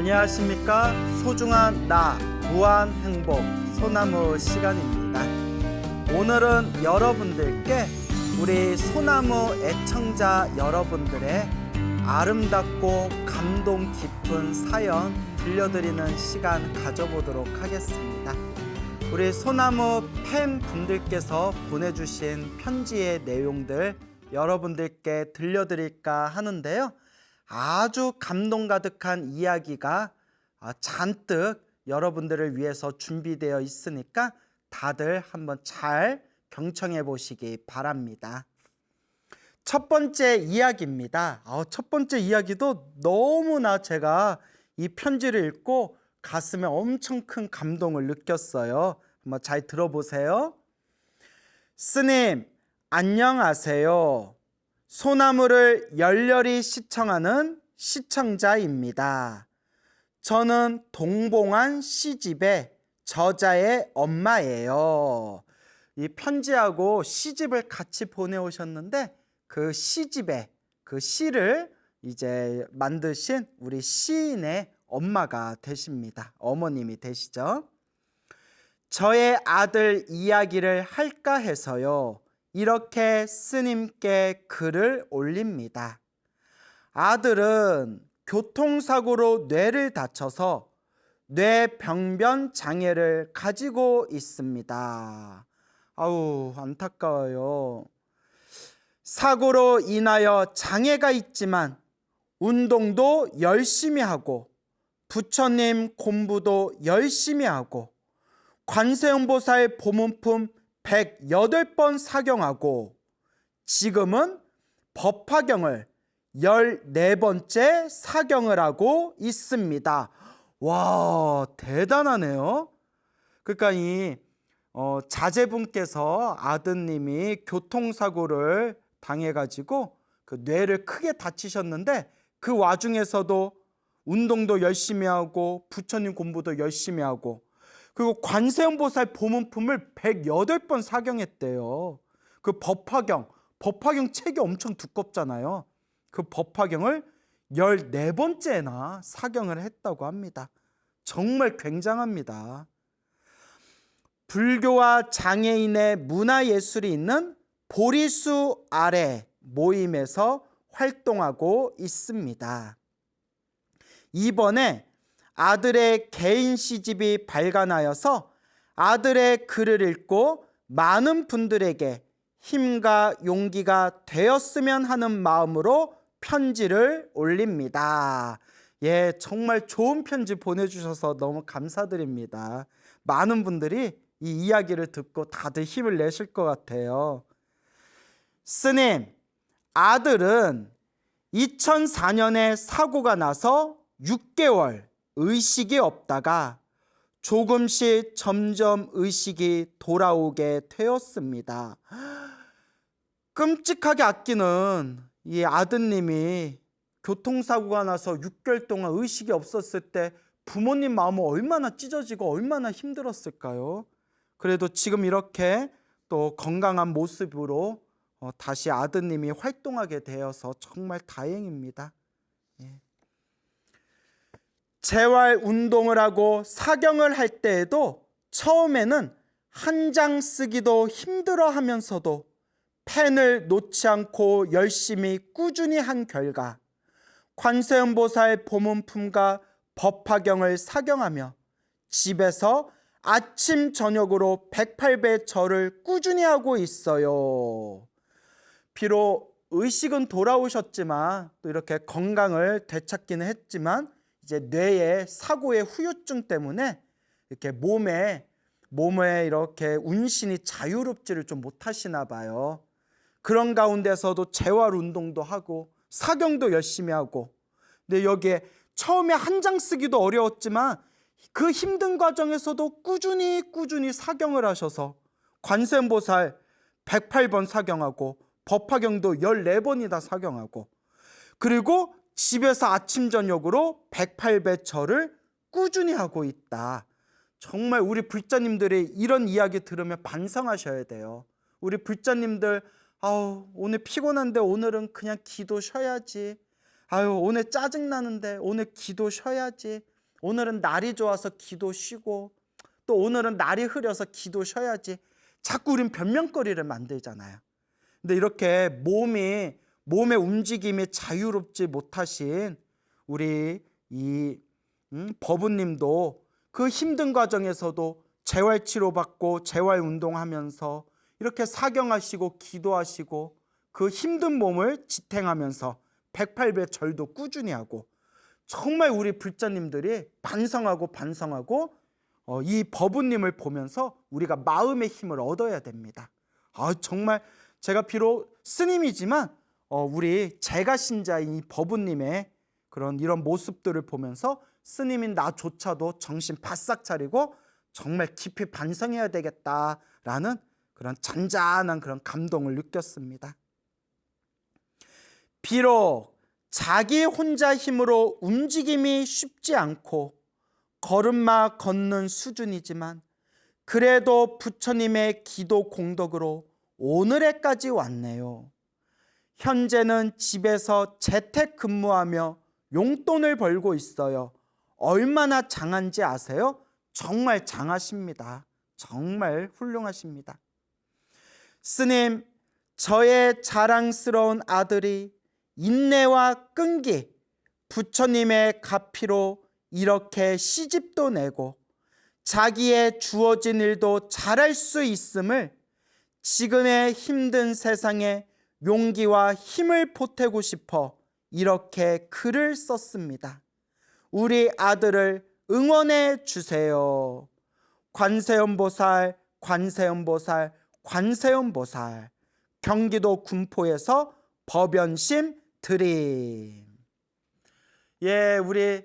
안녕하십니까. 소중한 나 무한 행복 소나무 시간입니다. 오늘은 여러분들께 우리 소나무 애청자 여러분들의 아름답고 감동 깊은 사연 들려드리는 시간 가져보도록 하겠습니다. 우리 소나무 팬분들께서 보내주신 편지의 내용들 여러분들께 들려드릴까 하는데요. 아주 감동 가득한 이야기가 잔뜩 여러분들을 위해서 준비되어 있으니까 다들 한번 잘 경청해 보시기 바랍니다. 첫 번째 이야기입니다. 첫 번째 이야기도 너무나 제가 이 편지를 읽고 가슴에 엄청 큰 감동을 느꼈어요. 한번 잘 들어보세요. 스님, 안녕하세요. 소나무를 열렬히 시청하는 시청자입니다. 저는 동봉한 시집의 저자의 엄마예요. 이 편지하고 시집을 같이 보내오셨는데 그 시집의 그 시를 이제 만드신 우리 시인의 엄마가 되십니다. 어머님이 되시죠. 저의 아들 이야기를 할까 해서요. 이렇게 스님께 글을 올립니다. 아들은 교통사고로 뇌를 다쳐서 뇌병변 장애를 가지고 있습니다. 아우, 안타까워요. 사고로 인하여 장애가 있지만 운동도 열심히 하고 부처님 공부도 열심히 하고 관세음보살 보문품 108번 사경하고 지금은 법화경을 14번째 사경을 하고 있습니다. 와, 대단하네요. 그러니까 이 자제분께서 아드님이 교통사고를 당해가지고 그 뇌를 크게 다치셨는데 그 와중에서도 운동도 열심히 하고 부처님 공부도 열심히 하고 그리고 관세음보살 보문품을 108번 사경했대요. 그 법화경 책이 엄청 두껍잖아요. 그 법화경을 14번째나 사경을 했다고 합니다. 정말 굉장합니다. 불교와 장애인의 문화예술이 있는 보리수 아래 모임에서 활동하고 있습니다. 이번에 아들의 개인 시집이 발간하여서 아들의 글을 읽고 많은 분들에게 힘과 용기가 되었으면 하는 마음으로 편지를 올립니다. 예, 정말 좋은 편지 보내주셔서 너무 감사드립니다. 많은 분들이 이 이야기를 듣고 다들 힘을 내실 것 같아요. 스님, 아들은 2004년에 사고가 나서 6개월 의식이 없다가 조금씩 점점 의식이 돌아오게 되었습니다. 끔찍하게 아끼는 이 아드님이 교통사고가 나서 6개월 동안 의식이 없었을 때 부모님 마음은 얼마나 찢어지고 얼마나 힘들었을까요? 그래도 지금 이렇게 또 건강한 모습으로 다시 아드님이 활동하게 되어서 정말 다행입니다. 재활 운동을 하고 사경을 할 때에도 처음에는 한 장 쓰기도 힘들어 하면서도 펜을 놓지 않고 열심히 꾸준히 한 결과 관세음보살 보문품과 법화경을 사경하며 집에서 아침 저녁으로 108배 절을 꾸준히 하고 있어요. 비록 의식은 돌아오셨지만 또 이렇게 건강을 되찾기는 했지만 이제 뇌의 사고의 후유증 때문에 이렇게 몸에 이렇게 운신이 자유롭지를 좀 못하시나 봐요. 그런 가운데서도 재활 운동도 하고 사경도 열심히 하고, 근데 여기에 처음에 한 장 쓰기도 어려웠지만 그 힘든 과정에서도 꾸준히 사경을 하셔서 관세음보살 108번 사경하고 법화경도 14번이나 사경하고 그리고 집에서 아침 저녁으로 108배 절을 꾸준히 하고 있다. 정말 우리 불자님들이 이런 이야기 들으면 반성하셔야 돼요. 우리 불자님들 오늘 피곤한데 오늘은 그냥 기도 쉬어야지. 오늘 짜증나는데 오늘 기도 쉬어야지. 오늘은 날이 좋아서 기도 쉬고, 또 오늘은 날이 흐려서 기도 쉬어야지. 자꾸 우린 변명거리를 만들잖아요. 근데 이렇게 몸의 움직임이 자유롭지 못하신 우리 이 법우님도 그 힘든 과정에서도 재활치료받고 재활운동하면서 이렇게 사경하시고 기도하시고 그 힘든 몸을 지탱하면서 108배 절도 꾸준히 하고, 정말 우리 불자님들이 반성하고 이 법우님을 보면서 우리가 마음의 힘을 얻어야 됩니다. 정말 제가 비록 스님이지만 우리 제가 신자인 이 법우님의 이런 모습들을 보면서 스님인 나조차도 정신 바싹 차리고 정말 깊이 반성해야 되겠다라는 그런 잔잔한 그런 감동을 느꼈습니다. 비록 자기 혼자 힘으로 움직임이 쉽지 않고 걸음마 걷는 수준이지만 그래도 부처님의 기도 공덕으로 오늘에까지 왔네요. 현재는 집에서 재택근무하며 용돈을 벌고 있어요. 얼마나 장한지 아세요? 정말 장하십니다. 정말 훌륭하십니다. 스님, 저의 자랑스러운 아들이 인내와 끈기, 부처님의 가피로 이렇게 시집도 내고 자기의 주어진 일도 잘할 수 있음을 지금의 힘든 세상에 용기와 힘을 보태고 싶어 이렇게 글을 썼습니다. 우리 아들을 응원해 주세요. 관세음보살, 관세음보살, 관세음보살. 경기도 군포에서 법연심 드림. 우리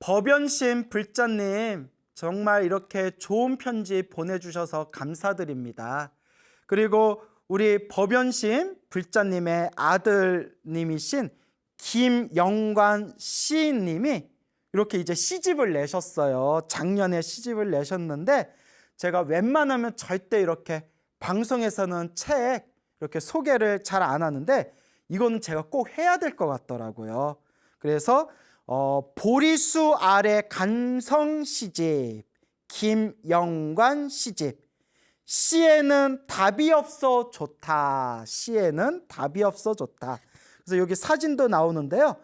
법연심 불자님 정말 이렇게 좋은 편지 보내주셔서 감사드립니다. 그리고 우리 법연심 불자님의 아들님이신 김영관 시인님이 이렇게 이제 시집을 내셨어요. 작년에 시집을 내셨는데 제가 웬만하면 절대 이렇게 방송에서는 책 이렇게 소개를 잘 안 하는데 이거는 제가 꼭 해야 될 것 같더라고요. 그래서 보리수 아래 간성 시집, 김영관 시집. 시에는 답이 없어 좋다. 시에는 답이 없어 좋다. 그래서 여기 사진도 나오는데요.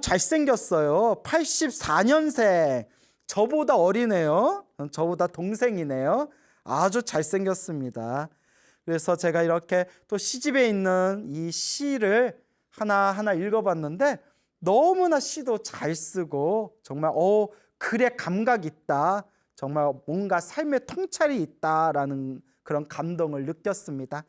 잘생겼어요. 84년생. 저보다 어리네요. 저보다 동생이네요. 아주 잘생겼습니다. 그래서 제가 이렇게 또 시집에 있는 이 시를 하나하나 읽어봤는데 너무나 시도 잘 쓰고 정말 글에 감각 있다. 정말 뭔가 삶의 통찰이 있다라는 그런 감동을 느꼈습니다.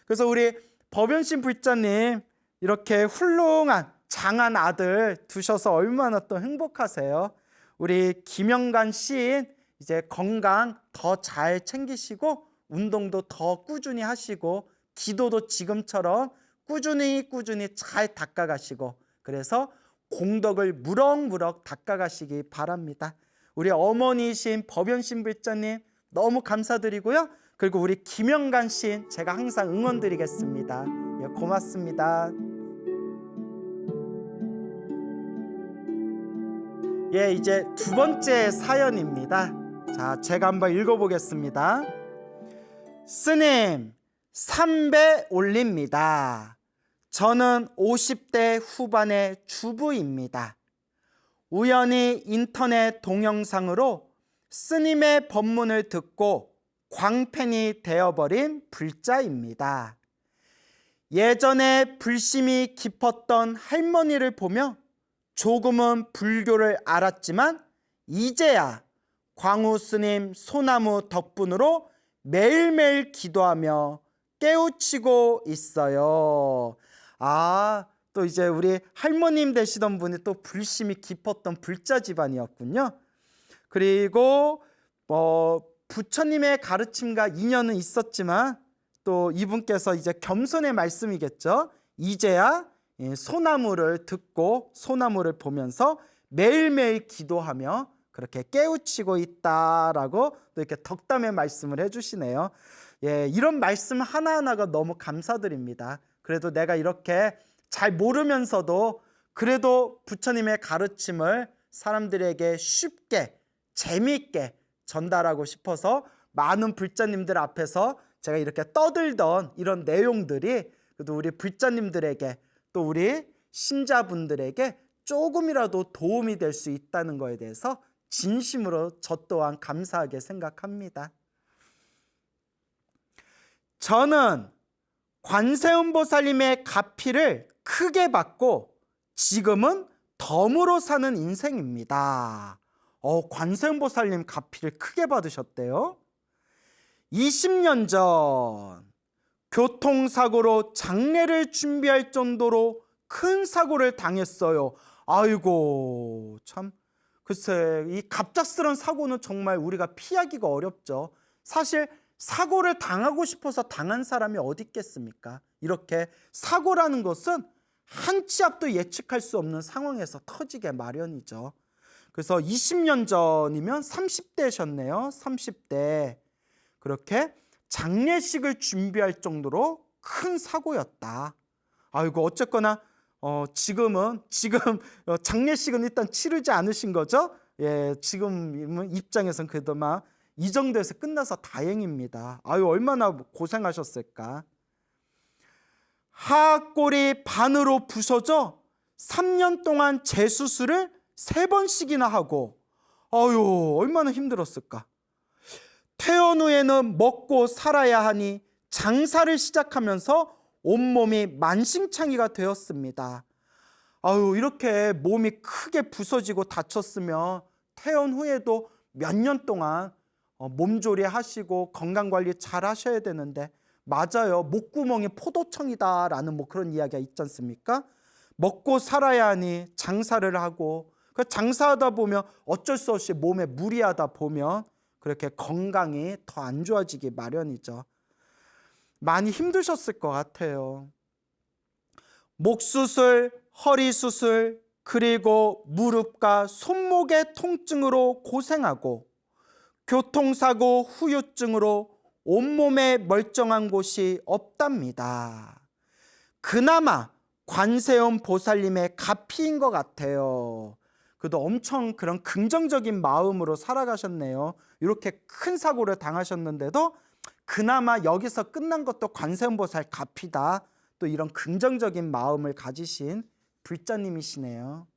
그래서 우리 법연심 불자님 이렇게 훌륭한 장한 아들 두셔서 얼마나 또 행복하세요. 우리 김영관 시인 이제 건강 더 잘 챙기시고 운동도 더 꾸준히 하시고 기도도 지금처럼 꾸준히 잘 닦아가시고 그래서 공덕을 무럭무럭 닦아가시기 바랍니다. 우리 어머니이신 법연심 불자님 너무 감사드리고요. 그리고 우리 김영관 시인 제가 항상 응원드리겠습니다. 고맙습니다. 이제 두 번째 사연입니다. 자, 제가 한번 읽어보겠습니다. 스님, 3배 올립니다. 저는 50대 후반의 주부입니다. 우연히 인터넷 동영상으로 스님의 법문을 듣고 광팬이 되어버린 불자입니다. 예전에 불심이 깊었던 할머니를 보며 조금은 불교를 알았지만 이제야 광우 스님 소나무 덕분으로 매일매일 기도하며 깨우치고 있어요. 또 이제 우리 할머님 되시던 분이 또 불심이 깊었던 불자 집안이었군요. 그리고 부처님의 가르침과 인연은 있었지만 또 이분께서 이제 겸손의 말씀이겠죠. 이제야 소나무를 듣고 소나무를 보면서 매일매일 기도하며 그렇게 깨우치고 있다라고 또 이렇게 덕담의 말씀을 해주시네요. 이런 말씀 하나하나가 너무 감사드립니다. 그래도 내가 이렇게 잘 모르면서도 그래도 부처님의 가르침을 사람들에게 쉽게 재미있게 전달하고 싶어서 많은 불자님들 앞에서 제가 이렇게 떠들던 이런 내용들이 그래도 우리 불자님들에게 또 우리 신자분들에게 조금이라도 도움이 될 수 있다는 거에 대해서 진심으로 저 또한 감사하게 생각합니다. 저는 관세음보살님의 가피를 크게 받고 지금은 덤으로 사는 인생입니다. 관세음보살님 가피를 크게 받으셨대요. 20년 전 교통사고로 장례를 준비할 정도로 큰 사고를 당했어요. 아이고 참, 글쎄 이 갑작스런 사고는 정말 우리가 피하기가 어렵죠. 사실 사고를 당하고 싶어서 당한 사람이 어디 있겠습니까? 이렇게 사고라는 것은 한 치 앞도 예측할 수 없는 상황에서 터지게 마련이죠. 그래서 20년 전이면 30대셨네요. 30대. 그렇게 장례식을 준비할 정도로 큰 사고였다. 아이고 어쨌거나 지금 장례식은 일단 치르지 않으신 거죠? 예, 지금 입장에선 그래도 막 이 정도에서 끝나서 다행입니다. 아유 얼마나 고생하셨을까. 하악골이 반으로 부서져 3년 동안 재수술을 3번씩이나 하고 아유 얼마나 힘들었을까. 퇴원 후에는 먹고 살아야 하니 장사를 시작하면서 온몸이 만신창이가 되었습니다. 아유 이렇게 몸이 크게 부서지고 다쳤으면 퇴원 후에도 몇 년 동안 몸조리 하시고 건강관리 잘 하셔야 되는데 맞아요. 목구멍이 포도청이다 라는 그런 이야기가 있지 않습니까? 먹고 살아야 하니 장사를 하고 그 장사하다 보면 어쩔 수 없이 몸에 무리하다 보면 그렇게 건강이 더 안 좋아지기 마련이죠. 많이 힘드셨을 것 같아요. 목 수술, 허리 수술, 그리고 무릎과 손목의 통증으로 고생하고 교통사고 후유증으로 온몸에 멀쩡한 곳이 없답니다. 그나마 관세음 보살님의 가피인 것 같아요. 그래도 엄청 그런 긍정적인 마음으로 살아가셨네요. 이렇게 큰 사고를 당하셨는데도 그나마 여기서 끝난 것도 관세음 보살 가피다. 또 이런 긍정적인 마음을 가지신 불자님이시네요.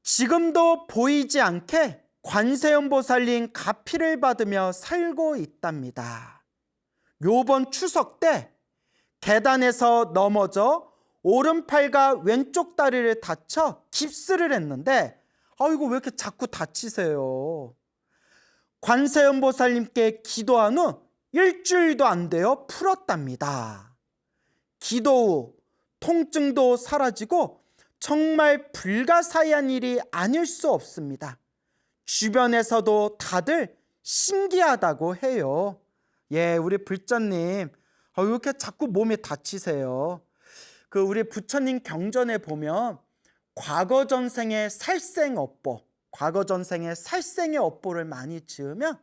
지금도 보이지 않게 관세음보살님 가피를 받으며 살고 있답니다. 요번 추석 때 계단에서 넘어져 오른팔과 왼쪽 다리를 다쳐 깁스를 했는데 아이고 왜 이렇게 자꾸 다치세요. 관세음보살님께 기도한 후 일주일도 안 되어 풀었답니다. 기도 후 통증도 사라지고 정말 불가사의한 일이 아닐 수 없습니다. 주변에서도 다들 신기하다고 해요. 예, 우리 불자님 왜 이렇게 자꾸 몸에 다치세요? 우리 부처님 경전에 보면 과거 전생의 살생업보, 과거 전생의 살생의 업보를 많이 지으면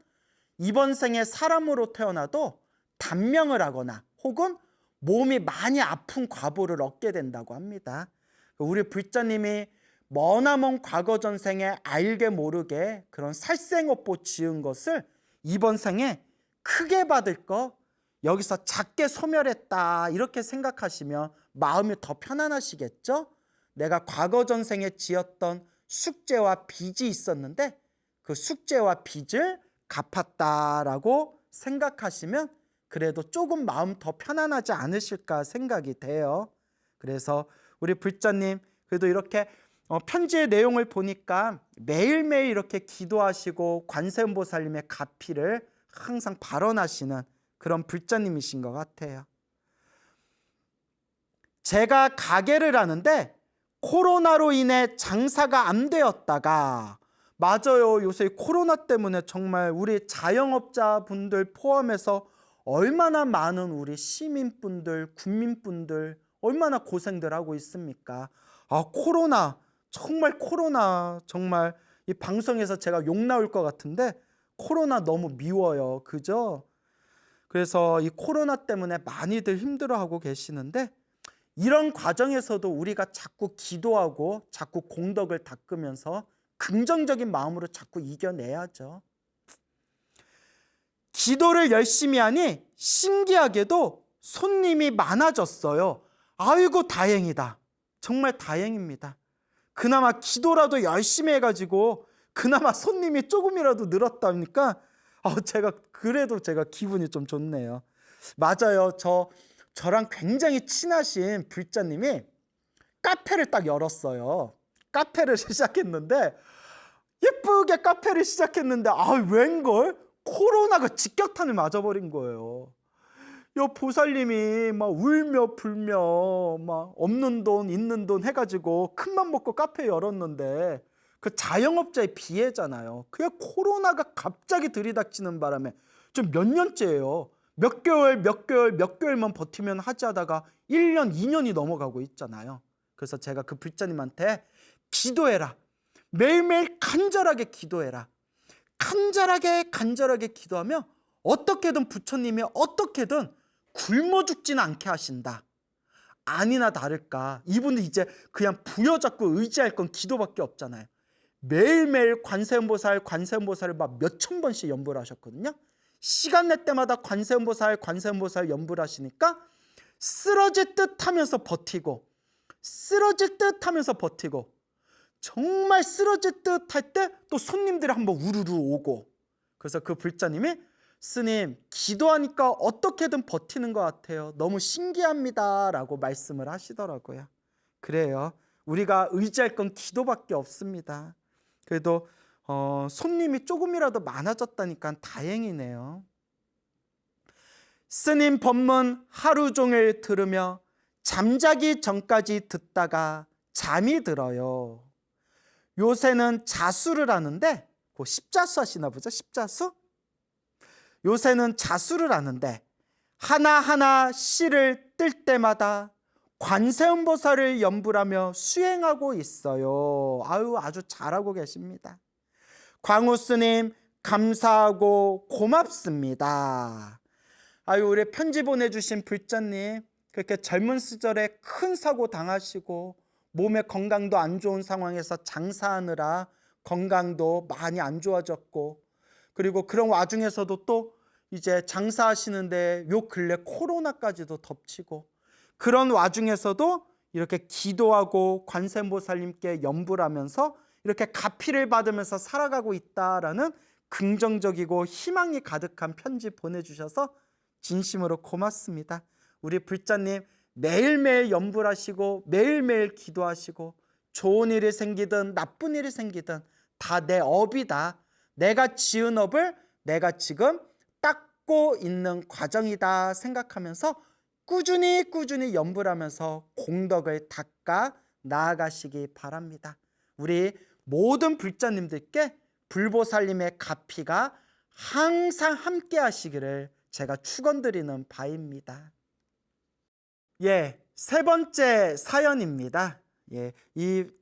이번 생에 사람으로 태어나도 단명을 하거나 혹은 몸이 많이 아픈 과보를 얻게 된다고 합니다. 우리 불자님이 머나먼 과거 전생에 알게 모르게 그런 살생업보 지은 것을 이번 생에 크게 받을 거 여기서 작게 소멸했다 이렇게 생각하시면 마음이 더 편안하시겠죠? 내가 과거 전생에 지었던 숙제와 빚이 있었는데 그 숙제와 빚을 갚았다라고 생각하시면 그래도 조금 마음 더 편안하지 않으실까 생각이 돼요. 그래서 우리 불자님 그래도 이렇게 편지의 내용을 보니까 매일매일 이렇게 기도하시고 관세음보살님의 가피를 항상 발언하시는 그런 불자님이신 것 같아요. 제가 가게를 하는데 코로나로 인해 장사가 안 되었다가 맞아요. 요새 코로나 때문에 정말 우리 자영업자분들 포함해서 얼마나 많은 우리 시민분들, 국민분들 얼마나 고생들 하고 있습니까? 코로나 정말 이 방송에서 제가 욕 나올 것 같은데 코로나 너무 미워요. 그죠? 그래서 이 코로나 때문에 많이들 힘들어하고 계시는데 이런 과정에서도 우리가 자꾸 기도하고 자꾸 공덕을 닦으면서 긍정적인 마음으로 자꾸 이겨내야죠. 기도를 열심히 하니 신기하게도 손님이 많아졌어요. 아이고 다행이다. 정말 다행입니다. 그나마 기도라도 열심히 해가지고 그나마 손님이 조금이라도 늘었다니까 제가 기분이 좀 좋네요. 맞아요. 저랑 굉장히 친하신 불자님이 카페를 딱 열었어요. 카페를 시작했는데 예쁘게 카페를 시작했는데 웬걸 코로나가 직격탄을 맞아버린 거예요. 요 보살님이 막 울며 불며 막 없는 돈 있는 돈 해가지고 큰맘 먹고 카페 열었는데 그 자영업자의 비애잖아요. 그게 코로나가 갑자기 들이닥치는 바람에 좀 몇 년째예요. 몇 개월만 버티면 하지 하다가 1년, 2년이 넘어가고 있잖아요. 그래서 제가 그 불자님한테 기도해라. 매일매일 간절하게 기도해라. 간절하게 기도하면 어떻게든 부처님이 어떻게든 굶어 죽지는 않게 하신다. 아니나 다를까 이분은 이제 그냥 부여잡고 의지할 건 기도밖에 없잖아요. 매일매일 관세음보살을 막 몇천 번씩 연부를 하셨거든요. 시간 낼 때마다 관세음보살 연부를 하시니까 쓰러질 듯 하면서 버티고 정말 쓰러질 듯 할 때 또 손님들이 한번 우르르 오고, 그래서 그 불자님이 스님 기도하니까 어떻게든 버티는 것 같아요. 너무 신기합니다 라고 말씀을 하시더라고요. 그래요. 우리가 의지할 건 기도밖에 없습니다. 그래도 손님이 조금이라도 많아졌다니까 다행이네요. 스님 법문 하루 종일 들으며 잠자기 전까지 듣다가 잠이 들어요. 요새는 자수를 하는데 십자수 하시나 보죠? 십자수? 요새는 자수를 하는데 하나하나 씨를 뜰 때마다 관세음보살을 연불하며 수행하고 있어요. 아주 잘하고 계십니다. 광우스님 감사하고 고맙습니다. 우리 편지 보내주신 불자님, 그렇게 젊은 시절에 큰 사고 당하시고 몸의 건강도 안 좋은 상황에서 장사하느라 건강도 많이 안 좋아졌고, 그리고 그런 와중에서도 또 이제 장사하시는데 요 근래 코로나까지도 덮치고, 그런 와중에서도 이렇게 기도하고 관세음보살님께 연불 하면서 이렇게 가피를 받으면서 살아가고 있다라는 긍정적이고 희망이 가득한 편지 보내주셔서 진심으로 고맙습니다. 우리 불자님 매일매일 연불하시고 매일매일 기도하시고 좋은 일이 생기든 나쁜 일이 생기든 다 내 업이다. 내가 지은 업을 내가 지금 닦고 있는 과정이다 생각하면서 꾸준히 연불하면서 공덕을 닦아 나아가시기 바랍니다. 우리 모든 불자님들께 불보살님의 가피가 항상 함께 하시기를 제가 축원드리는 바입니다. 세 번째 사연입니다. 이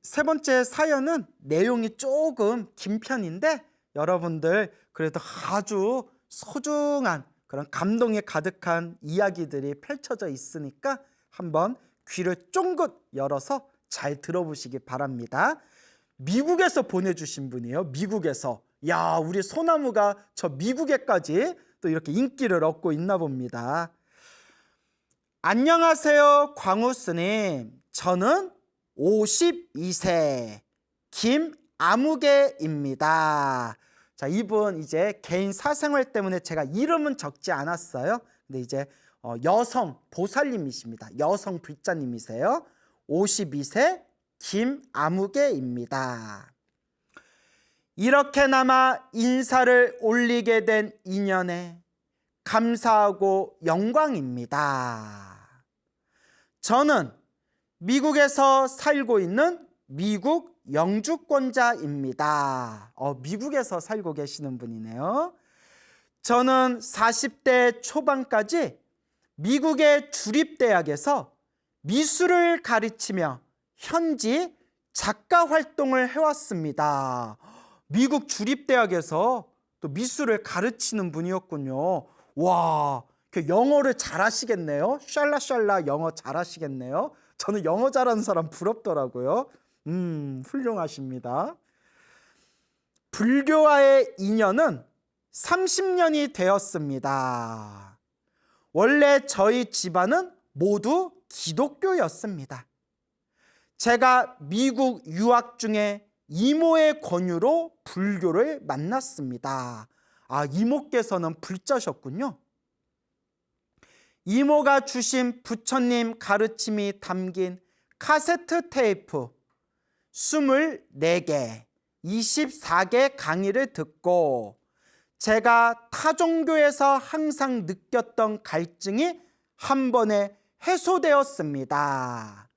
세 번째 사연은 내용이 조금 긴 편인데 여러분들 그래도 아주 소중한 그런 감동이 가득한 이야기들이 펼쳐져 있으니까 한번 귀를 쫑긋 열어서 잘 들어보시기 바랍니다. 미국에서 보내주신 분이에요. 미국에서. 우리 소나무가 저 미국에까지 또 이렇게 인기를 얻고 있나 봅니다. 안녕하세요, 광우스님. 저는 52세 김아무개입니다. 자, 이분 이제 개인 사생활 때문에 제가 이름은 적지 않았어요. 근데 이제 여성 보살님이십니다. 여성 불자님이세요. 52세 김아무개입니다. 이렇게나마 인사를 올리게 된 인연에 감사하고 영광입니다. 저는 미국에서 살고 있는 미국 영주권자입니다. 미국에서 살고 계시는 분이네요. 저는 40대 초반까지 미국의 주립대학에서 미술을 가르치며 현지 작가 활동을 해왔습니다. 미국 주립대학에서 또 미술을 가르치는 분이었군요. 와, 그 영어를 잘하시겠네요. 샬라샬라 영어 잘하시겠네요. 저는 영어 잘하는 사람 부럽더라고요. 훌륭하십니다. 불교와의 인연은 30년이 되었습니다. 원래 저희 집안은 모두 기독교였습니다. 제가 미국 유학 중에 이모의 권유로 불교를 만났습니다. 이모께서는 불자셨군요. 이모가 주신 부처님 가르침이 담긴 카세트 테이프 24개, 24개 강의를 듣고 제가 타종교에서 항상 느꼈던 갈증이 한 번에 해소되었습니다.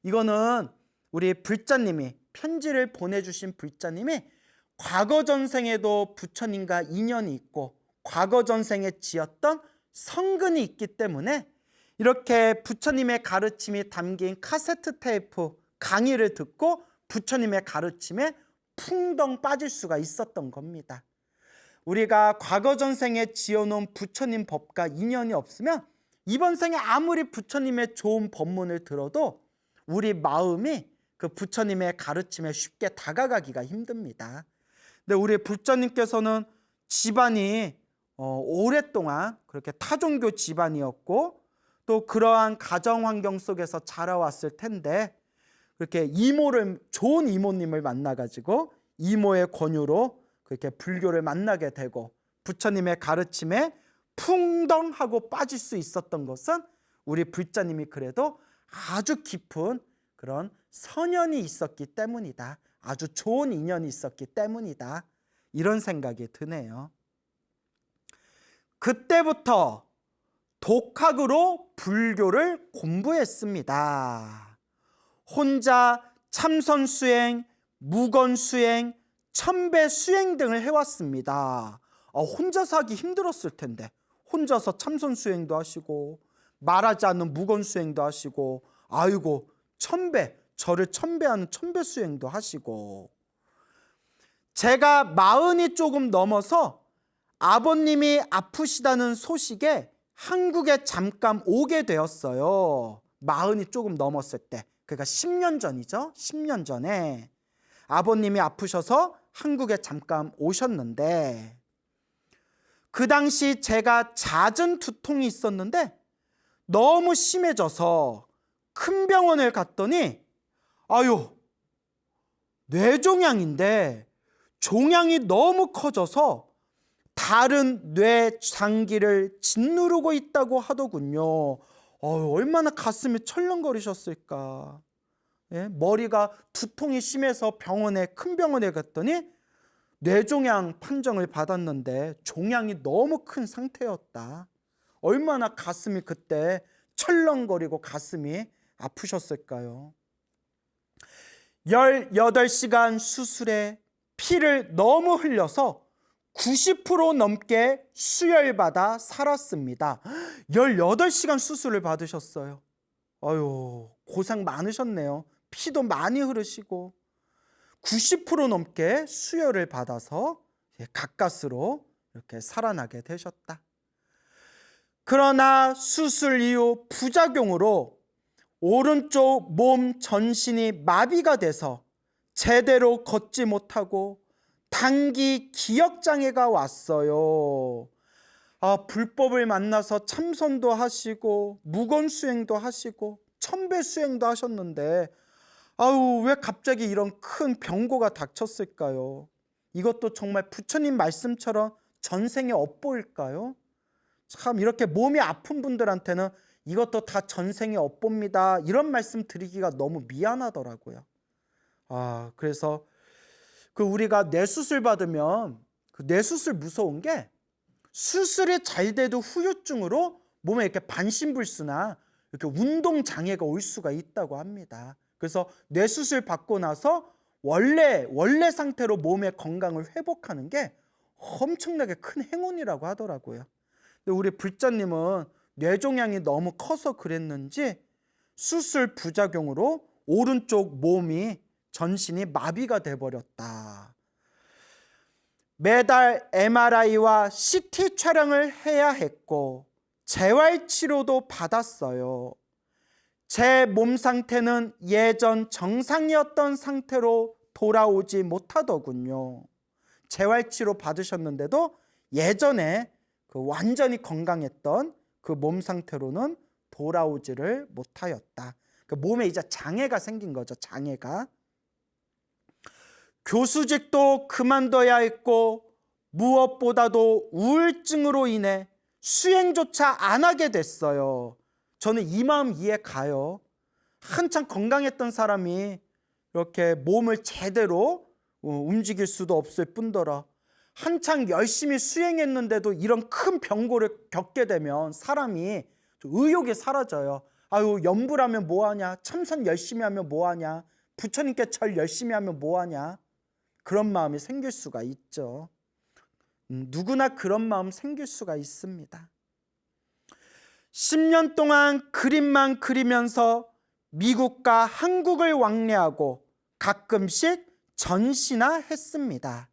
이거는 우리 불자님이 편지를 보내주신 불자님이 과거 전생에도 부처님과 인연이 있고 과거 전생에 지었던 성근이 있기 때문에 이렇게 부처님의 가르침이 담긴 카세트 테이프 강의를 듣고 부처님의 가르침에 풍덩 빠질 수가 있었던 겁니다. 우리가 과거 전생에 지어놓은 부처님 법과 인연이 없으면 이번 생에 아무리 부처님의 좋은 법문을 들어도 우리 마음이 그 부처님의 가르침에 쉽게 다가가기가 힘듭니다. 근데 우리 불자님께서는 집안이 오랫동안 그렇게 타종교 집안이었고 또 그러한 가정 환경 속에서 자라왔을 텐데 그렇게 좋은 이모님을 만나가지고 이모의 권유로 그렇게 불교를 만나게 되고 부처님의 가르침에 풍덩하고 빠질 수 있었던 것은 우리 불자님이 그래도 아주 깊은 그런 선연이 있었기 때문이다. 아주 좋은 인연이 있었기 때문이다. 이런 생각이 드네요. 그때부터 독학으로 불교를 공부했습니다. 혼자 참선 수행, 무건 수행, 천배 수행 등을 해왔습니다. 혼자서 하기 힘들었을 텐데 혼자서 참선 수행도 하시고 말하지 않는 무건 수행도 하시고 저를 천배하는 천배 수행도 하시고 제가 40이 조금 넘어서 아버님이 아프시다는 소식에 한국에 잠깐 오게 되었어요. 40이 조금 넘었을 때. 그러니까 10년 전이죠. 10년 전에 아버님이 아프셔서 한국에 잠깐 오셨는데 그 당시 제가 잦은 두통이 있었는데 너무 심해져서 큰 병원을 갔더니 뇌종양인데 종양이 너무 커져서 다른 뇌 장기를 짓누르고 있다고 하더군요. 얼마나 가슴이 철렁거리셨을까. 머리가 두통이 심해서 큰 병원에 갔더니 뇌종양 판정을 받았는데 종양이 너무 큰 상태였다. 얼마나 가슴이 그때 철렁거리고 가슴이 아프셨을까요? 18시간 수술에 피를 너무 흘려서 90% 넘게 수혈받아 살았습니다. 18시간 수술을 받으셨어요. 고생 많으셨네요. 피도 많이 흐르시고 90% 넘게 수혈을 받아서 가까스로 이렇게 살아나게 되셨다. 그러나 수술 이후 부작용으로 오른쪽 몸 전신이 마비가 돼서 제대로 걷지 못하고 단기 기억장애가 왔어요. 불법을 만나서 참선도 하시고 무건수행도 하시고 천배수행도 하셨는데 왜 갑자기 이런 큰 병고가 닥쳤을까요? 이것도 정말 부처님 말씀처럼 전생의 업보일까요? 참 이렇게 몸이 아픈 분들한테는 이것도 다 전생의 업보입니다. 이런 말씀 드리기가 너무 미안하더라고요. 그래서 우리가 뇌수술 받으면 그 뇌수술 무서운 게 수술이 잘 돼도 후유증으로 몸에 이렇게 반신불수나 이렇게 운동 장애가 올 수가 있다고 합니다. 그래서 뇌수술 받고 나서 원래 상태로 몸의 건강을 회복하는 게 엄청나게 큰 행운이라고 하더라고요. 근데 우리 불자님은 뇌종양이 너무 커서 그랬는지 수술 부작용으로 오른쪽 몸이 전신이 마비가 돼버렸다. 매달 MRI와 CT 촬영을 해야 했고 재활치료도 받았어요. 제 몸 상태는 예전 정상이었던 상태로 돌아오지 못하더군요. 재활치료 받으셨는데도 예전에 그 완전히 건강했던 그 몸 상태로는 돌아오지를 못하였다. 그 몸에 이제 장애가 생긴 거죠. 장애가. 교수직도 그만둬야 했고 무엇보다도 우울증으로 인해 수행조차 안 하게 됐어요. 저는 이 마음 이해 가요. 한창 건강했던 사람이 이렇게 몸을 제대로 움직일 수도 없을 뿐더러 한창 열심히 수행했는데도 이런 큰 병고를 겪게 되면 사람이 의욕이 사라져요. 아유, 염불하면 뭐하냐, 참선 열심히 하면 뭐하냐, 부처님께 절 열심히 하면 뭐하냐, 그런 마음이 생길 수가 있죠. 누구나 그런 마음 생길 수가 있습니다. 10년 동안 그림만 그리면서 미국과 한국을 왕래하고 가끔씩 전시나 했습니다.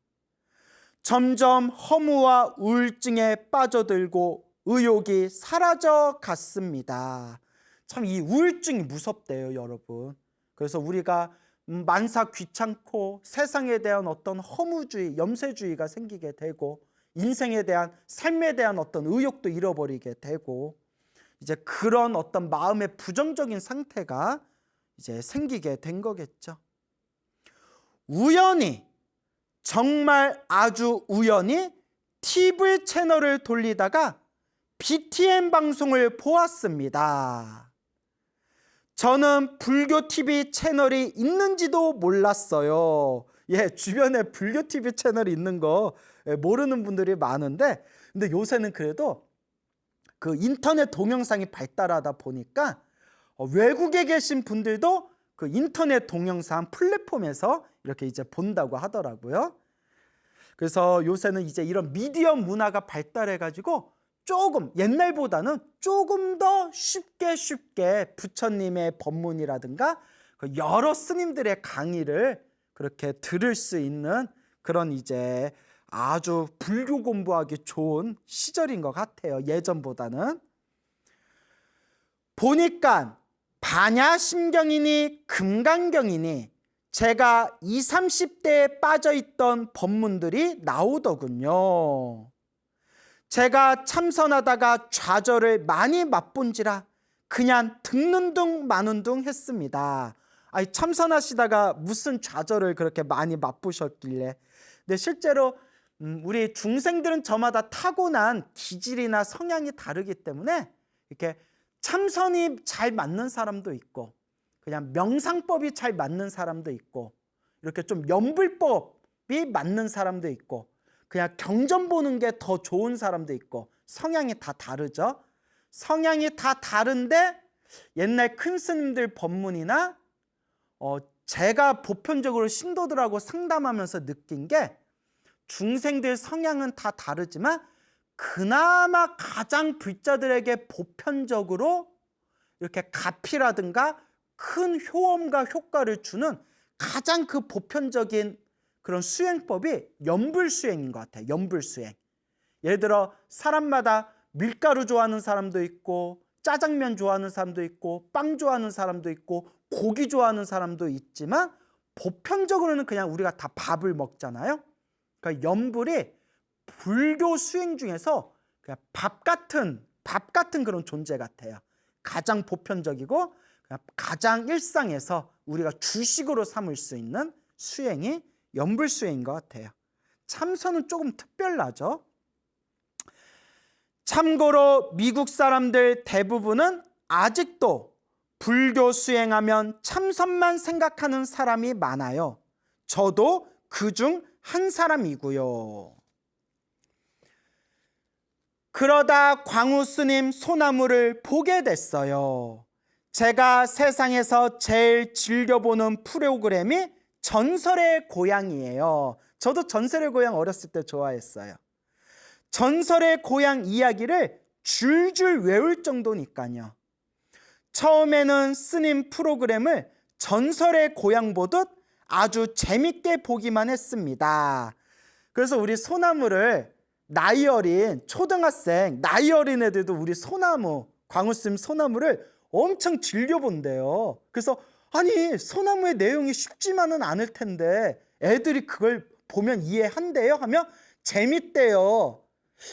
점점 허무와 우울증에 빠져들고 의욕이 사라져 갔습니다. 참 이 우울증이 무섭대요, 여러분. 그래서 우리가 만사 귀찮고 세상에 대한 어떤 허무주의, 염세주의가 생기게 되고 인생에 대한, 삶에 대한 어떤 의욕도 잃어버리게 되고 이제 그런 어떤 마음의 부정적인 상태가 이제 생기게 된 거겠죠. 우연히, 정말 아주 우연히 TV 채널을 돌리다가 BTN 방송을 보았습니다. 저는 불교 TV 채널이 있는지도 몰랐어요. 주변에 불교 TV 채널이 있는 거 모르는 분들이 많은데, 근데 요새는 그래도 그 인터넷 동영상이 발달하다 보니까 외국에 계신 분들도 그 인터넷 동영상 플랫폼에서 이렇게 이제 본다고 하더라고요. 그래서 요새는 이제 이런 미디어 문화가 발달해가지고 조금 옛날보다는 조금 더 쉽게 부처님의 법문이라든가 여러 스님들의 강의를 그렇게 들을 수 있는 그런 이제 아주 불교 공부하기 좋은 시절인 것 같아요. 예전보다는. 보니까 반야심경이니 금강경이니 제가 20, 30대에 빠져있던 법문들이 나오더군요. 제가 참선하다가 좌절을 많이 맛본지라 그냥 듣는 둥 마는 둥 했습니다. 아니, 참선하시다가 무슨 좌절을 그렇게 많이 맛보셨길래. 근데 실제로 우리 중생들은 저마다 타고난 기질이나 성향이 다르기 때문에 이렇게 참선이 잘 맞는 사람도 있고 그냥 명상법이 잘 맞는 사람도 있고 이렇게 좀 염불법이 맞는 사람도 있고 그냥 경전 보는 게 더 좋은 사람도 있고 성향이 다 다르죠. 성향이 다 다른데 옛날 큰 스님들 법문이나 제가 보편적으로 신도들하고 상담하면서 느낀 게 중생들 성향은 다 다르지만 그나마 가장 불자들에게 보편적으로 이렇게 가피라든가 큰 효험과 효과를 주는 가장 그 보편적인 그런 수행법이 염불수행인 것 같아요. 염불수행. 예를 들어 사람마다 밀가루 좋아하는 사람도 있고 짜장면 좋아하는 사람도 있고 빵 좋아하는 사람도 있고 고기 좋아하는 사람도 있지만 보편적으로는 그냥 우리가 다 밥을 먹잖아요. 그러니까 염불이 불교 수행 중에서 그냥 밥 같은 그런 존재 같아요. 가장 보편적이고 가장 일상에서 우리가 주식으로 삼을 수 있는 수행이 염불수행인 것 같아요. 참선은 조금 특별하죠. 참고로 미국 사람들 대부분은 아직도 불교 수행하면 참선만 생각하는 사람이 많아요. 저도 그중 한 사람이고요. 그러다 광우 스님 소나무를 보게 됐어요. 제가 세상에서 제일 즐겨보는 프로그램이 전설의 고향이에요. 저도 전설의 고향 어렸을 때 좋아했어요. 전설의 고향 이야기를 줄줄 외울 정도니까요. 처음에는 스님 프로그램을 전설의 고향 보듯 아주 재밌게 보기만 했습니다. 그래서 우리 소나무를 나이 어린 초등학생, 나이 어린 애들도 우리 소나무, 광우스님 소나무를 엄청 즐겨본대요. 그래서 아니 소나무의 내용이 쉽지만은 않을 텐데 애들이 그걸 보면 이해한대요 하면 재밌대요.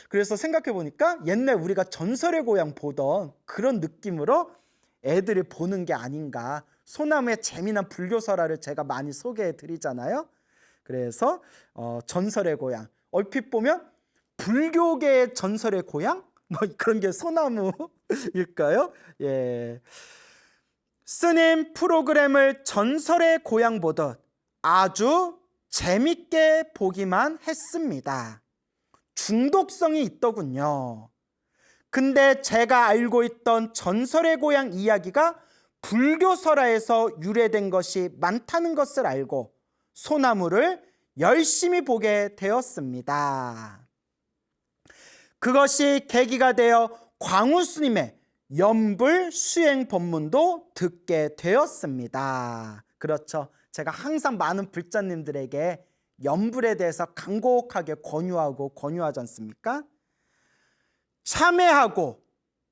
그래서 생각해 보니까 옛날 우리가 전설의 고향 보던 그런 느낌으로 애들이 보는 게 아닌가. 소나무의 재미난 불교설화를 제가 많이 소개해 드리잖아요. 그래서 전설의 고향, 얼핏 보면 불교계의 전설의 고향? 뭐 그런 게 소나무일까요? 예. 스님 프로그램을 전설의 고향 보듯 아주 재밌게 보기만 했습니다. 중독성이 있더군요. 근데 제가 알고 있던 전설의 고향 이야기가 불교설화에서 유래된 것이 많다는 것을 알고 소나무를 열심히 보게 되었습니다. 그것이 계기가 되어 광우스님의 연불 수행 법문도 듣게 되었습니다. 그렇죠. 제가 항상 많은 불자님들에게 연불에 대해서 간곡하게 권유하지 않습니까? 참회하고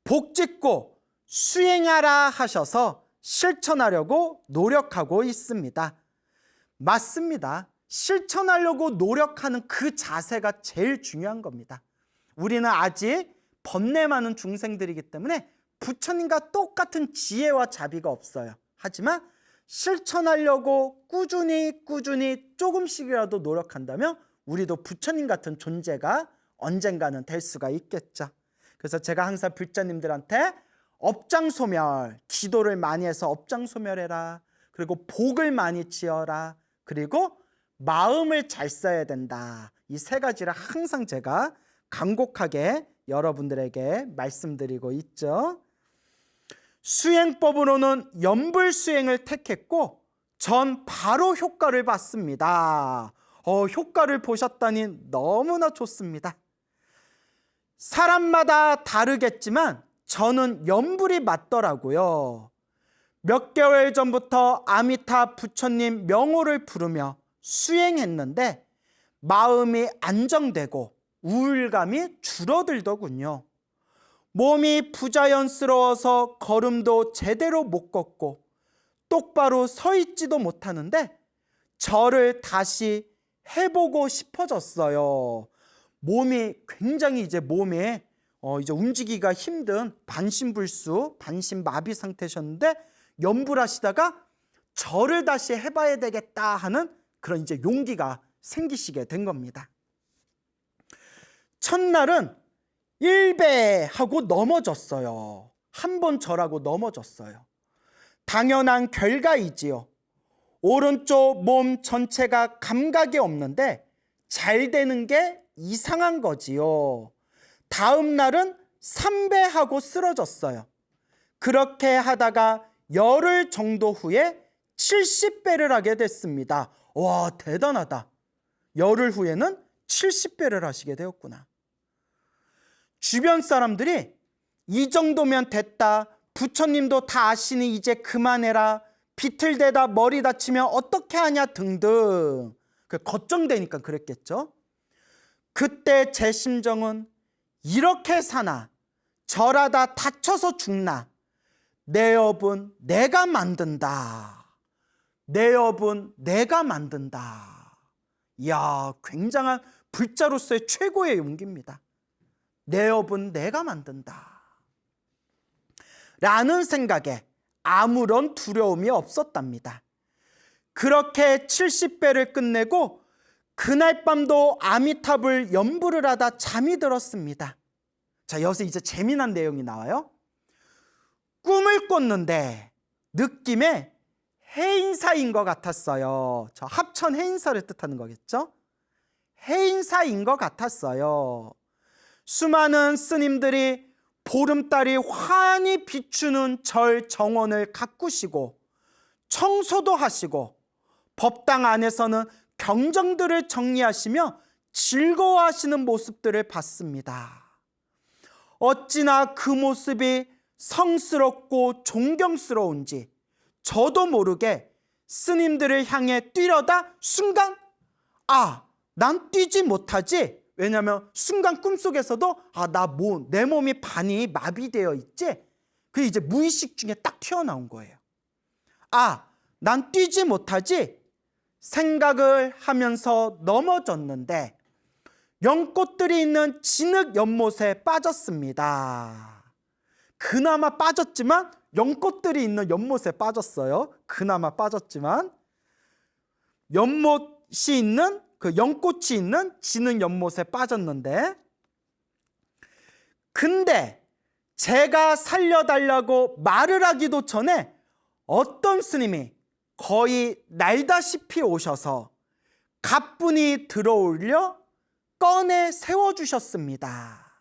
복짓고 수행하라 하셔서 실천하려고 노력하고 있습니다. 맞습니다. 실천하려고 노력하는 그 자세가 제일 중요한 겁니다. 우리는 아직 번뇌 많은 중생들이기 때문에 부처님과 똑같은 지혜와 자비가 없어요. 하지만 실천하려고 꾸준히 조금씩이라도 노력한다면 우리도 부처님 같은 존재가 언젠가는 될 수가 있겠죠. 그래서 제가 항상 불자님들한테 업장소멸, 기도를 많이 해서 업장소멸해라. 그리고 복을 많이 지어라. 그리고 마음을 잘 써야 된다. 이 세 가지를 항상 제가 간곡하게 여러분들에게 말씀드리고 있죠. 수행법으로는 연불 수행을 택했고 전 바로 효과를 봤습니다. 효과를 보셨다니 너무나 좋습니다. 사람마다 다르겠지만 저는 연불이 맞더라고요. 몇 개월 전부터 아미타 부처님 명호를 부르며 수행했는데 마음이 안정되고 우울감이 줄어들더군요. 몸이 부자연스러워서 걸음도 제대로 못 걷고 똑바로 서 있지도 못하는데 절을 다시 해보고 싶어졌어요. 몸이 굉장히 이제 몸에 이제 움직이기가 힘든 반신불수, 반신마비 상태셨는데 연불하시다가 절을 다시 해봐야 되겠다 하는 그런 이제 용기가 생기시게 된 겁니다. 첫날은 일배하고 넘어졌어요. 한 번 절하고 넘어졌어요. 당연한 결과이지요. 오른쪽 몸 전체가 감각이 없는데 잘 되는 게 이상한 거지요. 다음 날은 3배하고 쓰러졌어요. 그렇게 하다가 열흘 정도 후에 70배를 하게 됐습니다. 와, 대단하다. 열흘 후에는 70배를 하시게 되었구나. 주변 사람들이 이 정도면 됐다. 부처님도 다 아시니 이제 그만해라. 비틀대다 머리 다치면 어떻게 하냐 등등. 걱정되니까 그랬겠죠. 그때 제 심정은 이렇게 사나 절하다 다쳐서 죽나 내 업은 내가 만든다. 내 업은 내가 만든다. 이야, 굉장한 불자로서의 최고의 용기입니다. 내 업은 내가 만든다. 라는 생각에 아무런 두려움이 없었답니다. 그렇게 70배를 끝내고 그날 밤도 아미탑을 연불을 하다 잠이 들었습니다. 자, 여기서 이제 재미난 내용이 나와요. 꿈을 꿨는데 느낌에 해인사인 것 같았어요. 저 합천 해인사를 뜻하는 거겠죠? 해인사인 것 같았어요. 수많은 스님들이 보름달이 환히 비추는 절 정원을 가꾸시고 청소도 하시고 법당 안에서는 경정들을 정리하시며 즐거워하시는 모습들을 봤습니다. 어찌나 그 모습이 성스럽고 존경스러운지 저도 모르게 스님들을 향해 뛰려다 순간 난 뛰지 못하지. 왜냐하면 순간 꿈속에서도 내 몸이 반이 마비되어 있지? 그게 이제 무의식 중에 딱 튀어나온 거예요. 난 뛰지 못하지? 생각을 하면서 넘어졌는데 연꽃들이 있는 진흙 연못에 빠졌습니다. 그나마 빠졌지만 연꽃들이 있는 연못에 빠졌어요. 그나마 빠졌지만 연못이 있는 그 연꽃이 있는 진흙 연못에 빠졌는데, 근데 제가 살려달라고 말을 하기도 전에 어떤 스님이 거의 날다시피 오셔서 가뿐히 들어올려 꺼내 세워주셨습니다.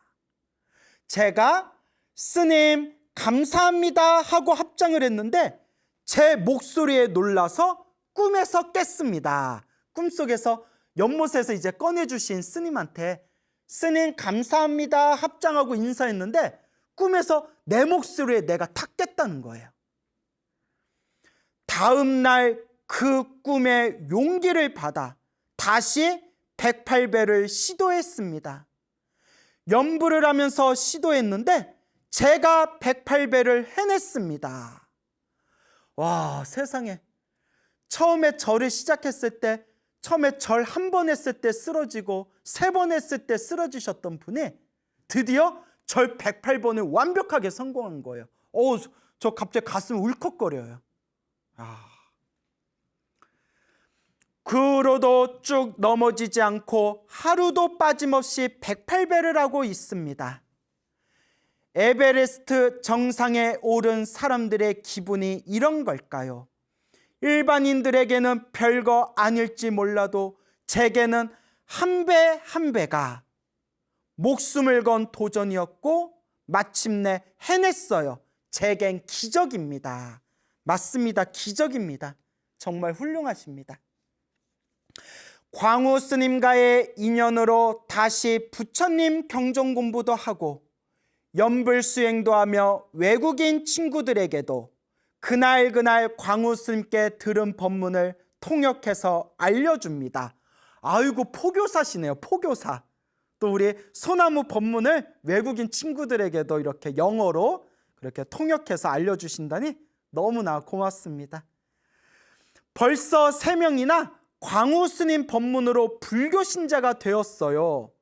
제가 스님 감사합니다 하고 합장을 했는데 제 목소리에 놀라서 꿈에서 깼습니다. 꿈속에서 연못에서 이제 꺼내주신 스님한테 스님 감사합니다 합장하고 인사했는데 꿈에서 내 목소리에 내가 탁 깼다는 거예요. 다음 날 그 꿈에 용기를 받아 다시 108배를 시도했습니다. 연부를 하면서 시도했는데 제가 108배를 해냈습니다. 와, 세상에. 처음에 절을 시작했을 때, 처음에 절 한 번 했을 때 쓰러지고 3번 했을 때 쓰러지셨던 분이 드디어 절 108번을 완벽하게 성공한 거예요. 저 갑자기 가슴이 울컥거려요. 그로도 쭉 넘어지지 않고 하루도 빠짐없이 108배를 하고 있습니다. 에베레스트 정상에 오른 사람들의 기분이 이런 걸까요? 일반인들에게는 별거 아닐지 몰라도 제게는 한 배 한 배가 목숨을 건 도전이었고 마침내 해냈어요. 제겐 기적입니다. 맞습니다. 기적입니다. 정말 훌륭하십니다. 광우 스님과의 인연으로 다시 부처님 경전 공부도 하고 연불 수행도 하며 외국인 친구들에게도 그날 광우 스님께 들은 법문을 통역해서 알려줍니다. 아이고, 포교사시네요. 포교사. 또 우리 소나무 법문을 외국인 친구들에게도 이렇게 영어로 그렇게 통역해서 알려주신다니 너무나 고맙습니다. 벌써 3명이나 광우 스님 법문으로 불교 신자가 되었어요.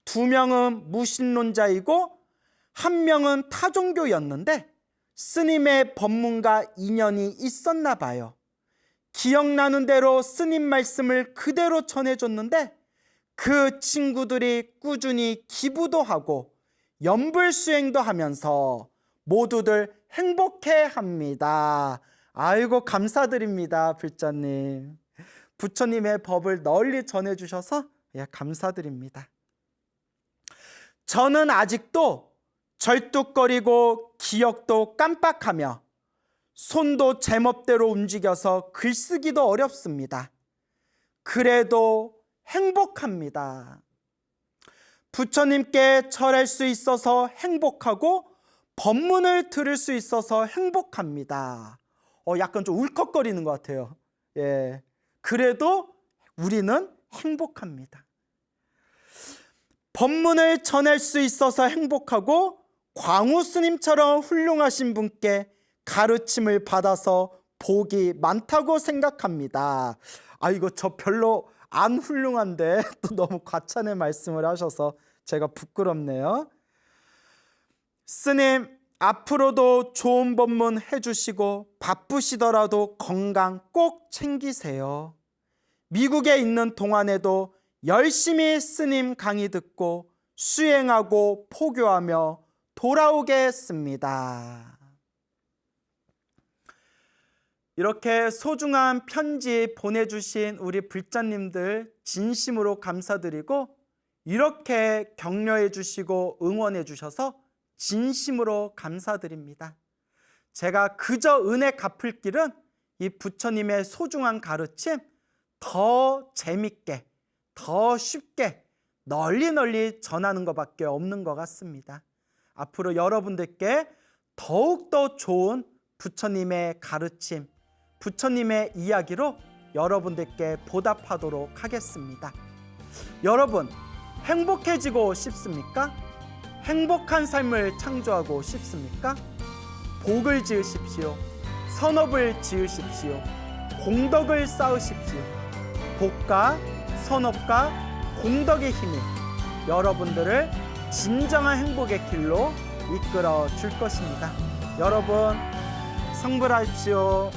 2명은 무신론자이고 1명은 타종교였는데 스님의 법문과 인연이 있었나 봐요. 기억나는 대로 스님 말씀을 그대로 전해줬는데 그 친구들이 꾸준히 기부도 하고 연불 수행도 하면서 모두들 행복해합니다. 아이고, 감사드립니다. 불자님. 부처님의 법을 널리 전해주셔서 감사드립니다. 저는 아직도 절뚝거리고 기억도 깜빡하며 손도 제멋대로 움직여서 글쓰기도 어렵습니다. 그래도 행복합니다. 부처님께 절할 수 있어서 행복하고 법문을 들을 수 있어서 행복합니다. 약간 좀 울컥거리는 것 같아요. 그래도 우리는 행복합니다. 법문을 전할 수 있어서 행복하고 광우 스님처럼 훌륭하신 분께 가르침을 받아서 복이 많다고 생각합니다. 이거 저 별로 안 훌륭한데 또 너무 과찬의 말씀을 하셔서 제가 부끄럽네요. 스님, 앞으로도 좋은 법문 해주시고 바쁘시더라도 건강 꼭 챙기세요. 미국에 있는 동안에도 열심히 스님 강의 듣고 수행하고 포교하며 돌아오겠습니다. 이렇게 소중한 편지 보내주신 우리 불자님들 진심으로 감사드리고, 이렇게 격려해 주시고 응원해 주셔서 진심으로 감사드립니다. 제가 그저 은혜 갚을 길은 이 부처님의 소중한 가르침 더 재밌게, 더 쉽게 널리 전하는 것밖에 없는 것 같습니다. 앞으로 여러분들께 더욱더 좋은 부처님의 가르침, 부처님의 이야기로 여러분들께 보답하도록 하겠습니다. 여러분, 행복해지고 싶습니까? 행복한 삶을 창조하고 싶습니까? 복을 지으십시오. 선업을 지으십시오. 공덕을 쌓으십시오. 복과 선업과 공덕의 힘이 여러분들을 진정한 행복의 길로 이끌어 줄 것입니다. 여러분, 성불하십시오.